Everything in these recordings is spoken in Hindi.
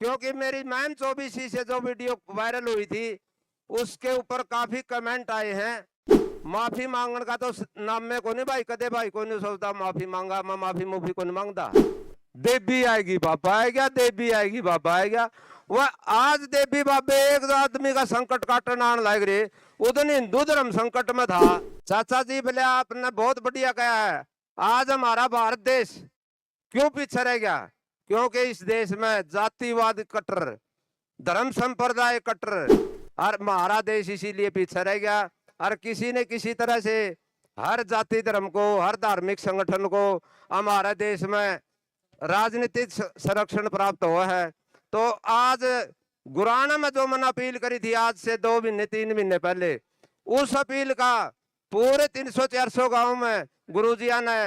क्योंकि मेरी मैम 24 से जो वीडियो वायरल हुई थी उसके ऊपर काफी कमेंट आए हैं। माफी मांगने का तो नाम में को नहीं भाई, कदे भाई को नहीं सोचता माफी मांगा, मैं माफी मुफी को नहीं मांगता। देवी आएगी बाबा आएगा, देवी आएगी बाबा आएगा। वह आज देवी बाबे एक आदमी का संकट काटने आने लग रहे, उधर हिंदू धर्म संकट में था। चाचा जी बोले आपने बहुत बढ़िया कहा है, आज हमारा भारत देश क्यों पीछे रह गया? क्योंकि इस देश में जातिवाद कट्टर, धर्म संप्रदाय कट्टर, और हमारा देश इसीलिए पीछे रह गया। और किसी ने किसी तरह से हर जाति धर्म को, हर धार्मिक संगठन को हमारे देश में राजनीतिक संरक्षण प्राप्त हुआ है। तो आज गुराना में जो मैंने अपील करी थी आज से 2 महीने 3 महीने पहले, उस अपील का पूरे 300-400 गांव में गुरुजिया ने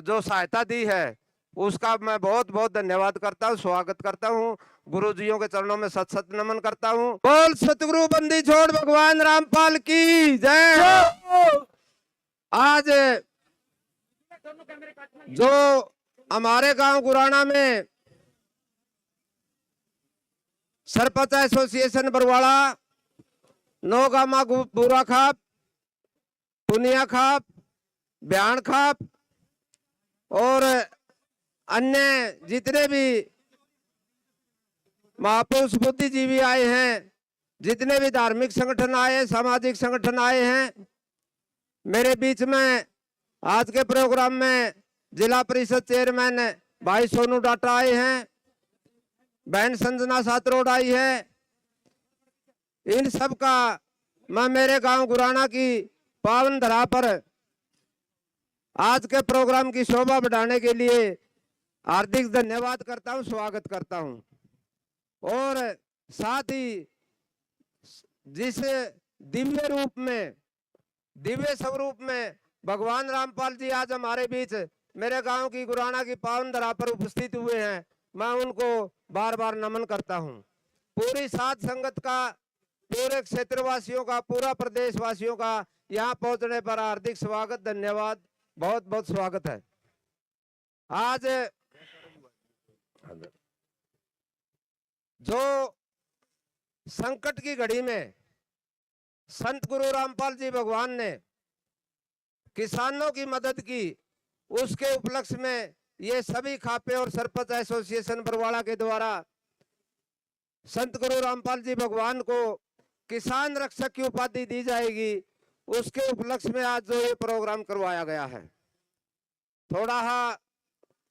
जो सहायता दी है उसका मैं बहुत बहुत धन्यवाद करता हूँ, स्वागत करता हूँ। गुरुजियों के चरणों में सत सत नमन करता हूँ। बोल सतगुरु बंदी छोड़ भगवान रामपाल की जय। आज जो हमारे गांव गुराना में सरपंच एसोसिएशन बरवाड़ा, नौगामा बुरा खाप, पुनिया खाप, ब्यान खाप और अन्य जितने भी महापुरुष बुद्धिजीवी आए हैं, जितने भी धार्मिक संगठन आए, सामाजिक संगठन आए हैं, मेरे बीच में आज के प्रोग्राम में जिला परिषद चेयरमैन भाई सोनू डाटा आए हैं, बहन संजना सातरोड आई है। इन सब का मैं मेरे गांव गुराना की पावन धरा पर आज के प्रोग्राम की शोभा बढ़ाने के लिए हार्दिक धन्यवाद करता हूं, स्वागत करता हूं। और साथ ही जिस दिव्य रूप में, दिव्य स्वरूप में भगवान रामपाल जी आज हमारे बीच मेरे गांव की गुराना की पावन धरा पर उपस्थित हुए हैं, मैं उनको बार बार नमन करता हूं। पूरी साध संगत का, पूरे क्षेत्रवासियों का, पूरा प्रदेश वासियों का यहाँ पहुंचने पर हार्दिक स्वागत, धन्यवाद, बहुत बहुत स्वागत है। आज जो संकट की घड़ी में संत गुरु रामपाल जी भगवान ने किसानों की मदद की, उसके उपलक्ष्य में ये सभी खापे और सरपंच एसोसिएशन बरवाड़ा के द्वारा संत गुरु रामपाल जी भगवान को किसान रक्षक की उपाधि दी जाएगी। उसके उपलक्ष्य में आज जो ये प्रोग्राम करवाया गया है, थोड़ा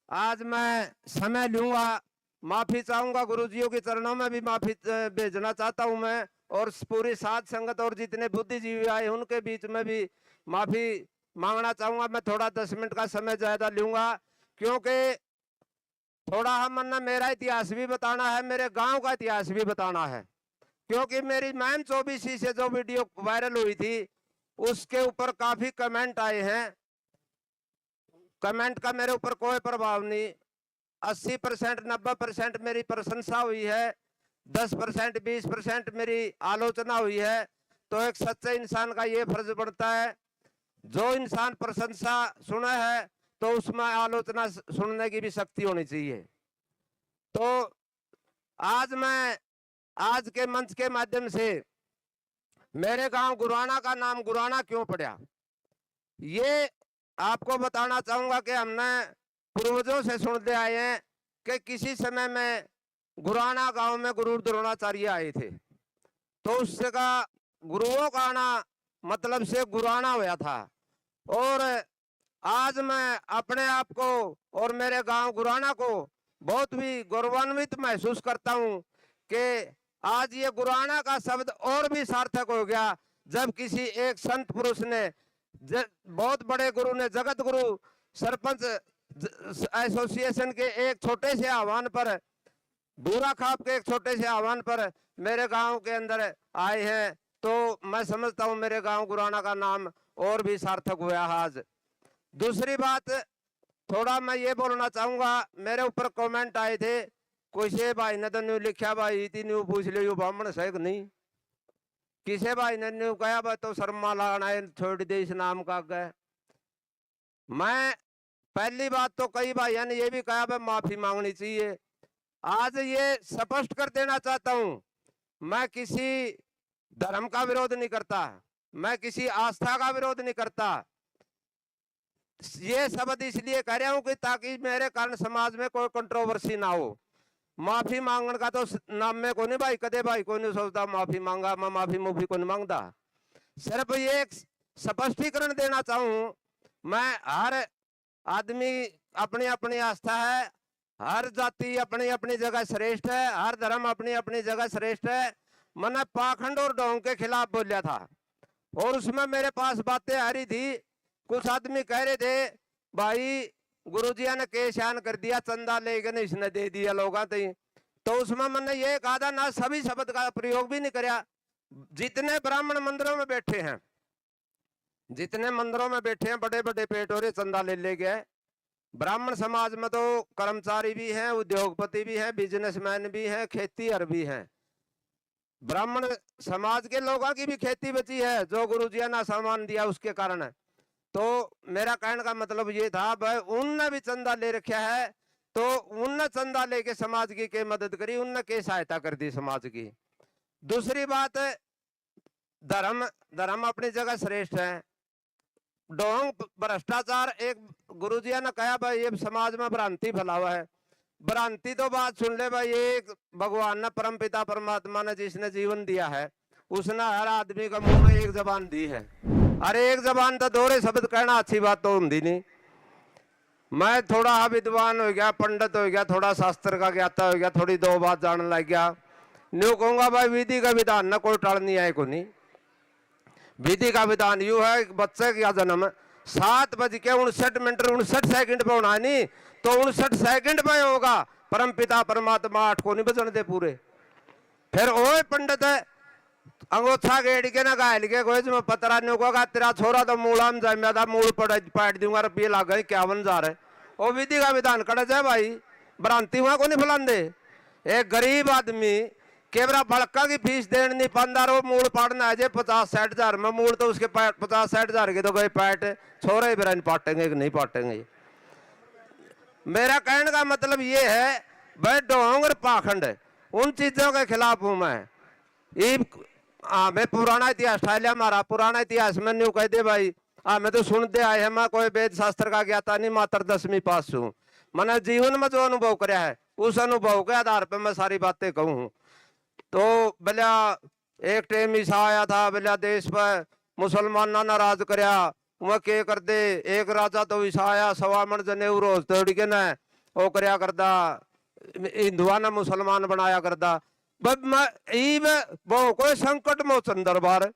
आज मैं समय लूंगा, माफी चाहूंगा, गुरुजियों के चरणों में भी माफी भेजना चाहता हूं मैं, और पूरी साध संगत और जितने बुद्धिजीवी आए उनके बीच में भी माफी मांगना चाहूंगा। मैं थोड़ा 10 मिनट का समय ज्यादा लूंगा, क्योंकि थोड़ा हमने मेरा इतिहास भी बताना है, मेरे गांव का इतिहास भी बताना है। क्योंकि मेरी मैम 24 से जो वीडियो वायरल हुई थी उसके ऊपर काफी कमेंट आए हैं। कमेंट का मेरे ऊपर कोई प्रभाव नहीं, 80% 90% मेरी प्रशंसा हुई है, 10% 20% मेरी आलोचना हुई है। तो एक सच्चे इंसान का ये फर्ज बनता है, जो इंसान प्रशंसा सुना है तो उसमें आलोचना सुनने की भी शक्ति होनी चाहिए। तो आज मैं आज के मंच के माध्यम से मेरे गांव गुराना का नाम गुराना क्यों पड़ा, ये आपको बताना चाहूंगा। कि हमने पूर्वजों से सुनते आए हैं कि किसी समय में गुराना गांव में गुरु द्रोणाचार्य आए थे, तो उससे का गुरुओं का आना मतलब से गुराना हुआ था। और आज मैं अपने आप को और मेरे गांव गुराना को बहुत भी गौरवान्वित महसूस करता हूं कि आज ये गुराना का शब्द और भी सार्थक हो गया, जब किसी एक संत पुरुष ने, बहुत बड़े गुरु ने, जगत गुरु सरपंच एसोसिएशन के एक छोटे से आह्वान पर, बूरा खाप के एक छोटे से आह्वान पर मेरे गांव के अंदर आए हैं। तो मैं समझता हूं मेरे गांव गुराना का नाम और भी सार्थक हुआ आज। दूसरी बात, थोड़ा मैं ये बोलना चाहूंगा, मेरे ऊपर कमेंट आए थे, कोई से भाई ने तो न्यू लिखा भाई इतनी न्यू पूछ लियो ब्राह्मण सही नहीं, किसे भाई ने न्यू कहा भाई तो शर्मा लाना है छोड़ दे इस नाम का गए। मैं पहली बात तो कई भाइयों ने ये भी कहा भाई माफी मांगनी चाहिए। आज ये स्पष्ट कर देना चाहता हूं, मैं किसी धर्म का विरोध नहीं करता, मैं किसी आस्था का विरोध नहीं करता। ये शब्द इसलिए कह रहा हूं कि ताकि मेरे कारण समाज में कोई कंट्रोवर्सी ना हो। माफी मांगने का तो नाम में को नहीं भाई, कदे भाई कोई नहीं सोचता माफी मांगा, मैं माफी मुफी को नहीं मांगता। सिर्फ ये एक स्पष्टीकरण देना चाहूं, मैं हर आदमी अपनी अपनी आस्था है, हर जाति अपनी अपनी जगह श्रेष्ठ है, हर धर्म अपनी अपनी जगह श्रेष्ठ है। मैंने पाखंड और ढोंग के खिलाफ बोलिया था और उसमें मेरे पास बातें आ रही थी। कुछ आदमी कह रहे थे भाई गुरुजिया ने केशान कर दिया, चंदा लेके इसने दे दिया लोगों तो उसमें मैंने ये कहा था ना, सभी शब्द का प्रयोग भी नहीं कराया। जितने ब्राह्मण मंदिरों में बैठे हैं, जितने मंदिरों में बैठे हैं, बड़े बड़े पेट हो रहे चंदा ले गए। ब्राह्मण समाज में तो कर्मचारी भी हैं, उद्योगपति भी हैं, बिजनेसमैन भी हैं, खेतीहर भी हैं। ब्राह्मण समाज के लोगों की भी खेती बची है जो गुरुजी ने सामान दिया उसके कारण है। तो मेरा कहने का मतलब ये था भाई उनने भी चंदा ले रखा है, तो उनने चंदा लेके समाज की के मदद करी, उनने के सहायता कर दी समाज की। दूसरी बात, धर्म धर्म अपनी जगह श्रेष्ठ है। ढोंग भ्रष्टाचार, एक गुरुजी ने कहा भाई ये समाज में भ्रांति फैलावा है। भ्रांति तो बात सुन ले भाई, एक भगवान ने परमपिता परमात्मा ने जिसने जीवन दिया है उसने हर आदमी का मुंह में एक जबान दी है। अरे एक जबान तो दोहरे शब्द कहना अच्छी बात तो होती नहीं। मैं थोड़ा विद्वान हो गया, पंडित हो गया, थोड़ा शास्त्र का ज्ञाता हो गया, थोड़ी दो बात जानने लग गया, न्यू कहूंगा भाई विधि का विधान ना कोई टाल नहीं आए को नहीं। विधि का विधान यू है, बच्चे का जन्म 7:59 पे होना है नहीं तो 59 सेकंड में होगा। परम पिता परमात्मा 8 को नहीं बजन दे पूरे। फिर ओए पंडित अंगोछा गेड़ के ना गायल के कोई जो पतरा न्यू को तेरा छोरा तो मूला में जाए, मैं मूल पाट दूंगा, रुपये लाग गए 51,000 है। वो विधि का विधान कर जाए भाई, भ्रांति वहां को नहीं फैलाते। एक गरीब आदमी केवरा बड़का की फीस देने नहीं पाता, वो मूल पाटना है जे 50-60 हजार में मूल, तो उसके 50-60 हजार के तो गए पैट छोरे बिरा पाटेंगे कि नहीं पाटेंगे। मेरा कहने का मतलब ये है भाई ढोंग और पाखंड उन चीजों के खिलाफ हूं मैं। मैं पुराना इतिहास ठा लिया, हमारा पुराना इतिहास में न्यू कह दे भाई मैं तो सुनते आए हैं, मैं कोई वेद शास्त्र का ज्ञाता नहीं, मात्र 10वीं पास हूँ। मैंने जीवन में जो अनुभव कराया है उस अनुभव के आधार पर मैं सारी बातें कहूँ। तो भला एक टाइम ईसा आया था, भला देश पर मुसलमाना ने राज करया, वह के कर दे एक राजा तो ईसा आया, 1.25 मन जने रोज तोड़ के न वो करया करदा, हिंदुआ ने मुसलमान बनाया करदा। वो कोई संकट मोचन दरबार,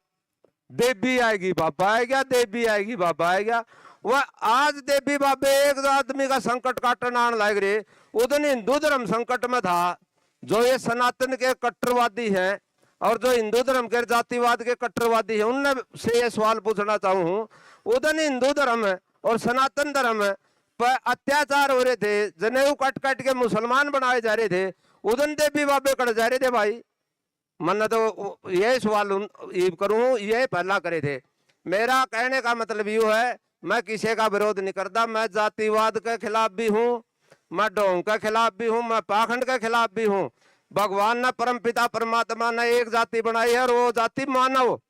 देवी आएगी बाबा आएगा, देवी आएगी बाबा आएगा। वह आज देवी बाबे एक आदमी का संकट काटन आने लग रहे, उधर हिंदू धर्म संकट में था। जो ये सनातन के कट्टरवादी हैं और जो हिंदू धर्म के जातिवाद के कट्टरवादी हैं, उनने से ये सवाल पूछना चाहूँ, उधर हिंदू धर्म और सनातन धर्म पर अत्याचार हो रहे थे, जनेऊ कट कट के मुसलमान बनाए जा रहे थे, उधर देवी बाबे कट जा रहे थे भाई। मन तो ये सवाल करूं, ये पहला करे थे। मेरा कहने का मतलब यू है मैं किसी का विरोध नहीं करता, मैं जातिवाद के खिलाफ भी हूँ, मैं ढोंग के खिलाफ भी हूँ, मैं पाखंड के खिलाफ भी हूँ। भगवान ने परमपिता परमात्मा ने एक जाति बनाई है और वो जाति मानव,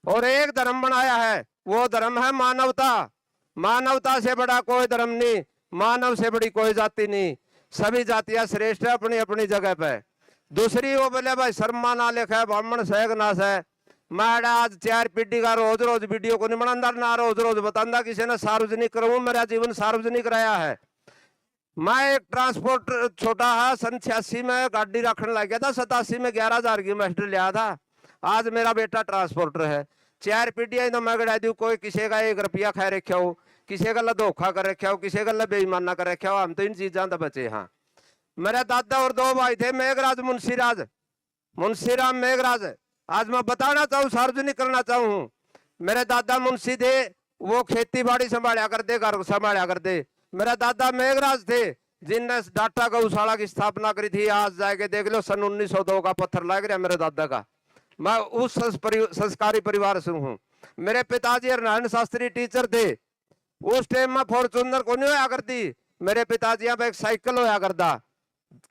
और एक धर्म बनाया है, वो धर्म है मानवता। मानवता से बड़ा कोई धर्म नहीं, मानव से बड़ी कोई जाति नहीं। सभी जातियां श्रेष्ठ है अपनी अपनी जगह पे। दूसरी वो बोले भाई शर्मा ना लिखा है ब्राह्मण सहग नाश है। मैं आज 4 पीढ़ी का रोज रोज वीडियो को नहीं बनाता, ना रोज रोज बताता, किसी ने सार्वजनिक करूं, मेरा जीवन सार्वजनिक रहा है। मैं एक ट्रांसपोर्ट छोटा है, सन 86 में गाड़ी रखने लग गया था, 87 में 11,000 की मास्टर लिया था। आज मेरा बेटा ट्रांसपोर्टर है। 4 पीढ़ियां तो मैं गड़ा दू, कोई किसी का 1 रुपया खा रखा हो, किसी का धोखा कर रखा हो, किसी का बेईमाना कर रखा हो। हम तो इन चीजा तो बचे। हाँ, मेरे दादा और 2 भाई थे, मेघराज मुंशीराज, मुंशीराम मेघराज। आज मैं बताना चाहूँ, सार्वजनिक करना चाहूँ, मेरे दादा मुंशी थे, वो खेती बाड़ी संभाला करते, घर संभाला करते। मेरा दादा मेघराज थे जिनने डाटा गौशाला की स्थापना करी थी। आज जाके देख लो, सन 1902 का पत्थर लग रहा मेरे दादा का। मैं उस संस्कारी परिवार से हूँ। मेरे पिताजी नारायण शास्त्री टीचर थे। उस टाइम में फॉर्चूनर को नहीं होया करती, मेरे पिताजी यहाँ पे एक साइकिल होया करता।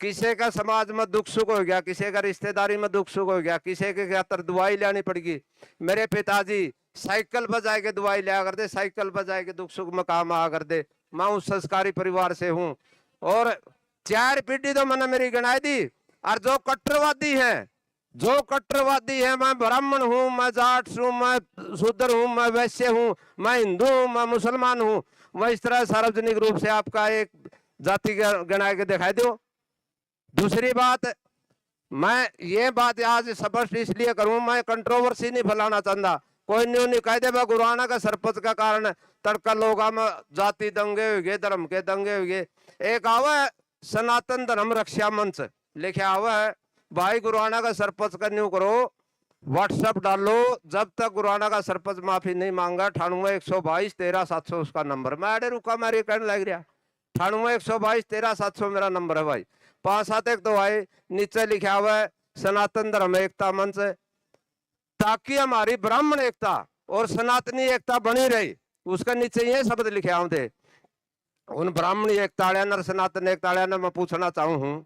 किसी का समाज में दुख सुख हो गया, किसी का रिश्तेदारी में दुख सुख हो गया, किसी के खातर दवाई लानी पड़गी। मेरे पिताजी साइकिल बजाए के दवाई लिया करते, साइकिल बजाए के दुख सुख में काम आ करते। मैं उस संस्कारी परिवार से हूँ और 4 पीढ़ी तो मैंने मेरी गिनाई दी। और जो कट्टरवादी है, जो कट्टरवादी है, मैं ब्राह्मण हूँ, मैं जाट हूँ, मैं शूद्र हूँ, मैं वैश्य हूँ, मैं हिंदू हूँ, मैं मुसलमान हूँ, मैं इस तरह सार्वजनिक रूप से आपका एक जाति गिना के दिखाई दो। दूसरी बात, मैं ये बात आज स्पष्ट इसलिए करूं, मैं कंट्रोवर्सी नहीं फैलाना चाहता। कोई नहीं कह दे गुरुआना का सरपंच का कारण तड़का लोग में जाति दंगे हो गए, धर्म के दंगे हो गए। एक आवा है सनातन धर्म रक्षा मंच लिखे आवा है, भाई गुरुआना का सरपंच का न्यू करो, व्हाट्सएप डालो, जब तक गुरुआना का सरपंच माफी नहीं मांगा 98-122-13-700 उसका नंबर। मैं अरे रुका मेरे कहने लग रहा, 98-122-13-700 मेरा नंबर है भाई। 5-7 एक तो भाई नीचे लिखा हुआ है सनातन धर्म एकता मंच, ताकि हमारी ब्राह्मण एकता और सनातनी एकता बनी रही। उसका नीचे ये शब्द लिखे आए थे। उन ब्राह्मणी एकता और सनातन एकता ने मैं पूछना चाहूँ हूँ,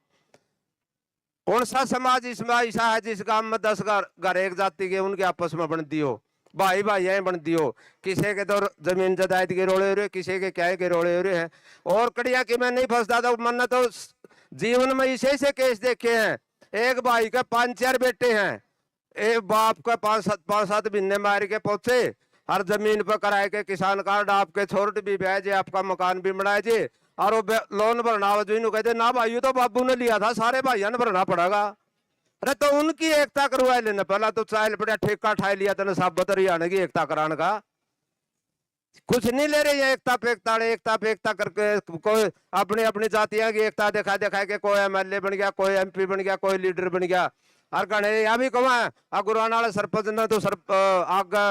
कौन सा समाज इसमें ऐसा है जिस गांव में 10 घर एक जाति के उनके आपस में बन दियो, भाई भाई यही बन दियो। किसी के तो जमीन जायदाद के रोड़े हो रहे, किसी के क्या के रोड़े हो रहे हैं। और कड़िया कि मैं नहीं फंसता था, मैंने तो जीवन में इसे से केस देखे हैं। एक भाई के 5-4 बेटे हैं, एक बाप का 5-7 महीने मार के पहुंचे, हर जमीन पर कराए के किसान कार्ड आपके छोट भी ब्याजे, आपका मकान भी बनाए जे, और वो लोन भरना जो कहते ना भाई तो बाबू ने लिया था, सारे भाइयों ने भरना पड़ेगा। अरे तो उनकी एकता करवा लेना, पहला तो चाल पड़ा ठेका ठा लिया तेने साबत हरियाणा की एकता कराने का। कुछ नहीं ले रहे हैं एकता पे एकता करके कोई अपनी अपनी जातियां की एकता दिखा दिखा के कोई एमएलए बन गया, कोई एमपी बन गया, कोई लीडर बन गया। और कहने यह भी कहा गुरुआना वाले सरपंच ने तो आगे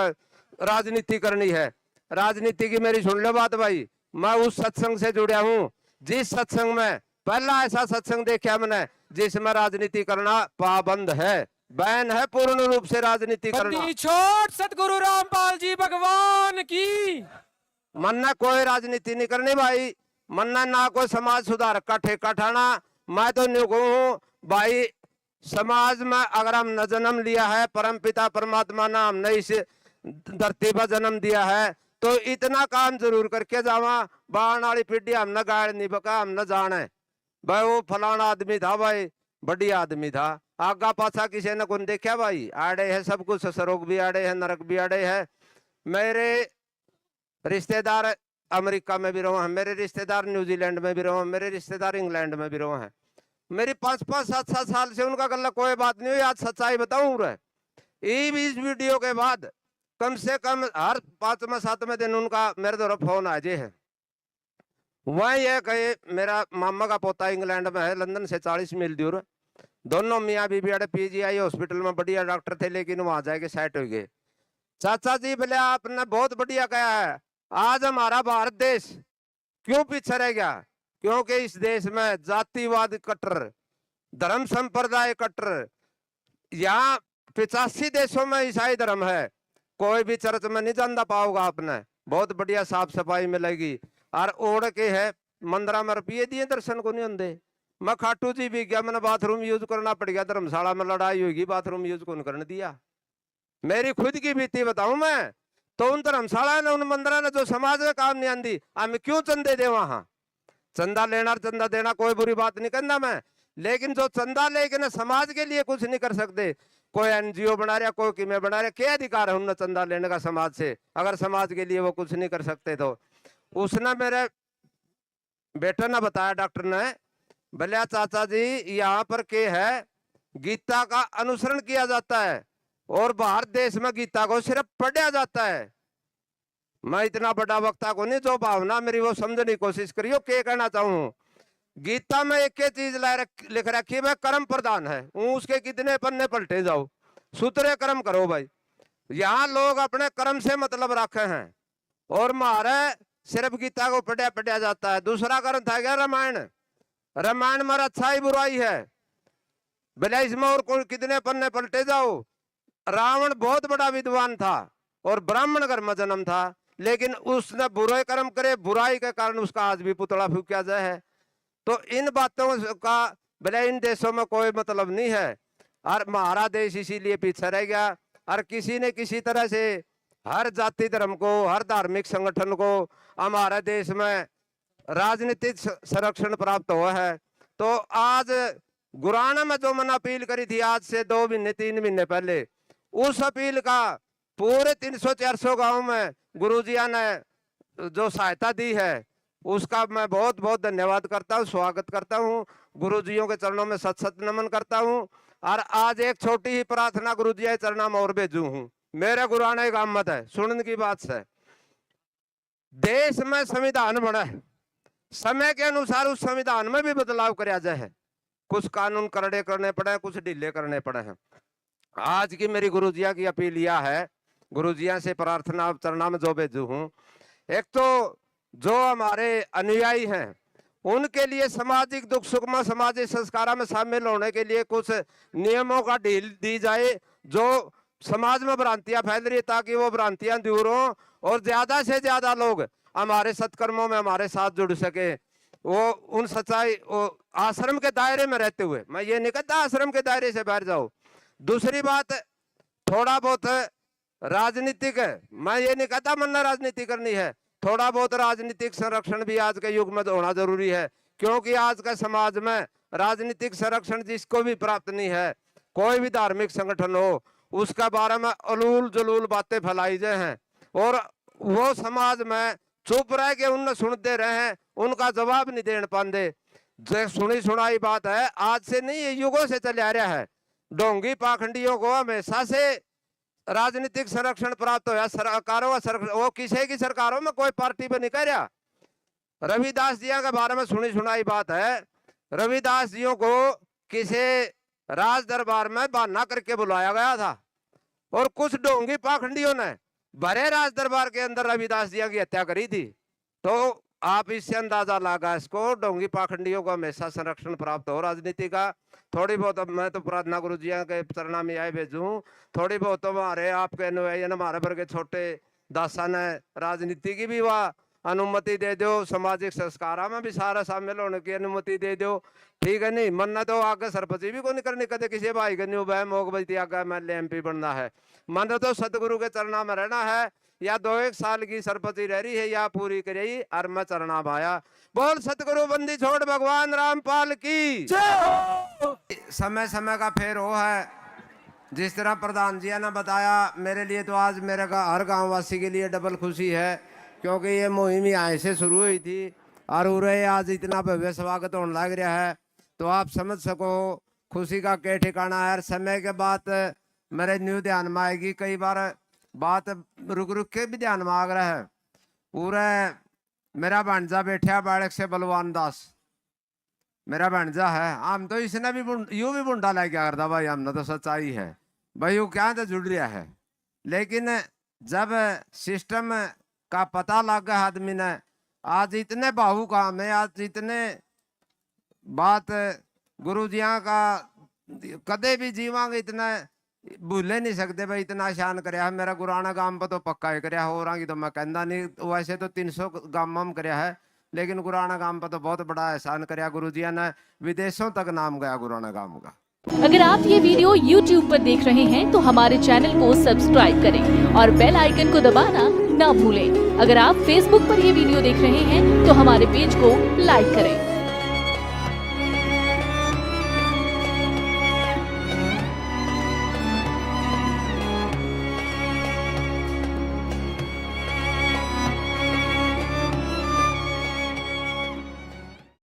राजनीति करनी है। राजनीति की मेरी सुन लो बात भाई, मैं उस सत्संग से जुड़ा हूँ जिस सत्संग में पहला ऐसा सत्संग देखा मैंने जिसमें राजनीति करना पाबंद है, बैन है पूर्ण रूप से राजनीति करना। छोट सतगुरु रामपाल जी भगवान की। मन्ना कोई राजनीति नहीं करनी भाई, मन्ना ना कोई समाज सुधार का ठेका ठाना। मैं तो न्यू हूँ भाई, समाज में अगर हमने जन्म लिया है, परम पिता परमात्मा ने हमने इस धरती पर जन्म दिया है, तो इतना काम जरूर करके जावा। बाण वाली पीढ़ी हमने गाड़ नहीं बका, हमने जाने भाई वो फलाना आदमी था भाई, बढ़िया आदमी था, आगा पाछा किसी ने कौन देखा भाई। आड़े है सब कुछ, सरोग भी आड़े है, नरक भी आड़े है। मेरे रिश्तेदार अमेरिका में भी रहो हैं, मेरे रिश्तेदार न्यूजीलैंड में भी रहो हैं, मेरे रिश्तेदार इंग्लैंड में भी रहो हैं। मेरी 5-5, 7-7 साल से उनका गल्ला कोई बात नहीं हुई। आज सच्चाई बताऊं रे, इस वीडियो के बाद कम से कम हर 5वें-7वें दिन उनका मेरे द्वारा फोन आ जे है। वह ये कहे मेरा मामा का पोता इंग्लैंड में है, लंदन से 40 मील दूर, दोनों मियाँ बीबी अड़े पीजीआई हॉस्पिटल में बढ़िया डॉक्टर थे, लेकिन वहां जाके सेट हो गए। चाचा जी बोले आपने बहुत बढ़िया कहा है, आज हमारा भारत देश क्यों पीछे रह गया, क्योंकि इस देश में जातिवाद कट्टर, धर्म संप्रदाय कट्टर। यहाँ 85 देशों में ईसाई धर्म है, कोई भी चर्च में नहीं जाना पाओगा आपने, बहुत बढ़िया साफ सफाई मिलेगी। और ओढ़ के है मंदिर में रुपये दिए दर्शन को नहीं होंगे। मैं खाटू जी भी गया, मैंने बाथरूम यूज करना पड़ गया, धर्मशाला में लड़ाई होगी, बाथरूम यूज कौन करने दिया। मेरी खुद की बीती बताऊं मैं तो, उन धर्मशाला ने उन मंदिर ने जो समाज में काम नहीं आती, हम क्यों चंदे दे वहां। चंदा लेना चंदा देना कोई बुरी बात नहीं करना मैं, लेकिन जो चंदा लेके समाज के लिए कुछ नहीं कर सकते, कोई एनजीओ बना रहा, कोई किमें बना रहा, क्या अधिकार है उन्हें चंदा लेने का समाज से, अगर समाज के लिए वो कुछ नहीं कर सकते। तो उसने मेरे बेटे ने बताया, डॉक्टर ने, बोलिया चाचा जी यहाँ पर के है गीता का अनुसरण किया जाता है और भारत देश में गीता को सिर्फ पढ़ा जाता है। मैं इतना बड़ा वक्ता को नहीं, जो भावना मेरी वो समझने की कोशिश करियो। क्या कहना चाहूँ, गीता में एक चीज लिख रखी है, कर्म प्रधान है, उसके कितने पन्ने पलटे जाओ, सूत्रे कर्म करो भाई। यहाँ लोग अपने कर्म से मतलब रखे हैं और मारे सिर्फ गीता को पढ़ा जाता है। दूसरा ग्रंथ है क्या रामायण, रामायण में अच्छाई बुराई है, भले इसमें और कितने पन्ने पलटे जाओ। रावण बहुत बड़ा विद्वान था और ब्राह्मण घर में जन्म था, लेकिन उसने बुरे कर्म करे, बुराई के कारण उसका आज भी पुतला फूंका जाए है। तो इन बातों का भले इन देशों में कोई मतलब नहीं है, और हमारा देश इसीलिए पीछे रह गया। और किसी ने किसी तरह से हर जाति धर्म को, हर धार्मिक संगठन को हमारे देश में राजनीतिक संरक्षण प्राप्त हुआ है। तो आज गुराना में जो मैंने अपील करी थी आज से 2 महीने 3 महीने पहले, उस अपील का पूरे 300-400 गांव में गुरुजिया ने जो सहायता दी है उसका मैं बहुत बहुत धन्यवाद करता हूँ, स्वागत करता हूँ। गुरुजियों के चरणों में सत सत नमन करता हूँ। और आज एक छोटी ही प्रार्थना गुरुजिया के चरणों में और भेजू हूँ। मेरे गुराना एक आमत है, सुनने की बात से देश में संविधान बना है, समय के अनुसार उस संविधान में भी बदलाव कराया जाए। कुछ कानून करड़े करने पड़े, कुछ ढीले करने पड़े हैं। आज की मेरी गुरुजिया की अपील यह है, गुरुजिया से प्रार्थना चरणों में जो भेजू हूँ, एक तो जो हमारे अनुयायी हैं उनके लिए सामाजिक दुख सुख में, सामाजिक संस्कारों में शामिल होने के लिए कुछ नियमों का ढील दी जाए। जो समाज में भ्रांतियां फैल रही है ताकि वो भ्रांतियां दूर हों और ज्यादा से ज्यादा लोग हमारे सत्कर्मों में हमारे साथ जुड़ सके। वो उन सच्चाई आश्रम के दायरे में रहते हुए, मैं ये नहीं कहता आश्रम के दायरे से बाहर जाओ। दूसरी बात, थोड़ा बहुत राजनीतिक है, मैं ये नहीं कहता मन्ना राजनीति करनी है, थोड़ा बहुत राजनीतिक संरक्षण भी आज के युग में होना जरूरी है। क्योंकि आज के समाज में राजनीतिक संरक्षण जिसको भी प्राप्त नहीं है, कोई भी धार्मिक संगठन हो, उसका बारे में अलूल जलूल बातें फैलाई जाए हैं और वो समाज में चुप रह के उन सुनते रहे, उनका जवाब नहीं देने पाते। जो सुनी सुनाई बात है, आज से नहीं, ये युगों से चले आ रहा है। ढोंगी पाखंडियों को हमेशा से राजनीतिक संरक्षण प्राप्त होया, सरकारों का संरक्षण, वो किसी की सरकारों में कोई पार्टी पर नहीं कर रहा। रविदास जी के बारे में सुनी सुनाई बात है, रविदास जी को किसी राज दरबार में बहाना करके बुलाया गया था और कुछ ढोंगी पाखंडियों ने भरे राज दरबार के अंदर रविदास जी की हत्या करी थी। तो आप इससे अंदाजा लगा इसको, ढोंगी पाखंडियों को हमेशा संरक्षण प्राप्त हो राजनीति का। थोड़ी बहुत मैं तो प्रार्थना गुरु जी के चरणों में आए भेजू, थोड़ी बहुत हमारे आपके अनुयायी हमारे वर्ग छोटे दासा ने राजनीति की भी वह अनुमति दे दो, सामाजिक संस्कारों में भी सारा शामिल होने की अनुमति दे दो, ठीक है। नहीं मन्ना तो आगे सरपंची भी को नहीं करनी, कदे किसी भाई का नहीं बह मोग बजती आगे MLA MP बनना है। मन तो सतगुरु के चरणों में रहना है, या 2-1 साल की सरपंची रह रही है या पूरी करी, और मैं चरणा भाया। बोल सतगुरु बंदी छोड़ भगवान रामपाल की। समय समय का फेर हो है, जिस तरह प्रधान जी ने बताया, मेरे लिए तो आज मेरे हर गाँव वासी के लिए डबल खुशी है, क्योंकि ये मुहिम यहाँ से शुरू हुई थी और उरे आज इतना भव्य स्वागत होने लग रहा है। तो आप समझ सको खुशी का क्या ठिकाना है। समय के बाद मेरे न्यू ध्यान में आएगी, कई बार बात रुक रुक के भी ध्यान में आ रहा है। पूरे मेरा भांजा बैठा बाड़क से बलवान दास, मेरा भांजा है, हम तो इसने भी यूं भी बुंडा लग गया करता भाई, हमने तो सच्चाई है भाई, वो क्या तो जुड़ रहा है। लेकिन जब सिस्टम का पता लग गया आदमी ने, आज इतने बाहु काम है, आज इतने बात गुरु जिया का कदे भी जीवांगे इतना भूले नहीं सकते भाई, इतना आसान कराया है। मेरा गुराना गांव पर तो पक्का है कराया हो रहा की तो मैं कहना नहीं, वैसे तो 300 गांव में कराया है, लेकिन गुराना गांव पर तो बहुत बड़ा एहसान कराया गुरु जिया ने, विदेशों तक नाम गया गुराना गांव का। अगर आप ये वीडियो YouTube पर देख रहे हैं तो हमारे चैनल को सब्सक्राइब करें और बेल आइकन को दबाना ना भूलें। अगर आप Facebook पर ये वीडियो देख रहे हैं तो हमारे पेज को लाइक करें।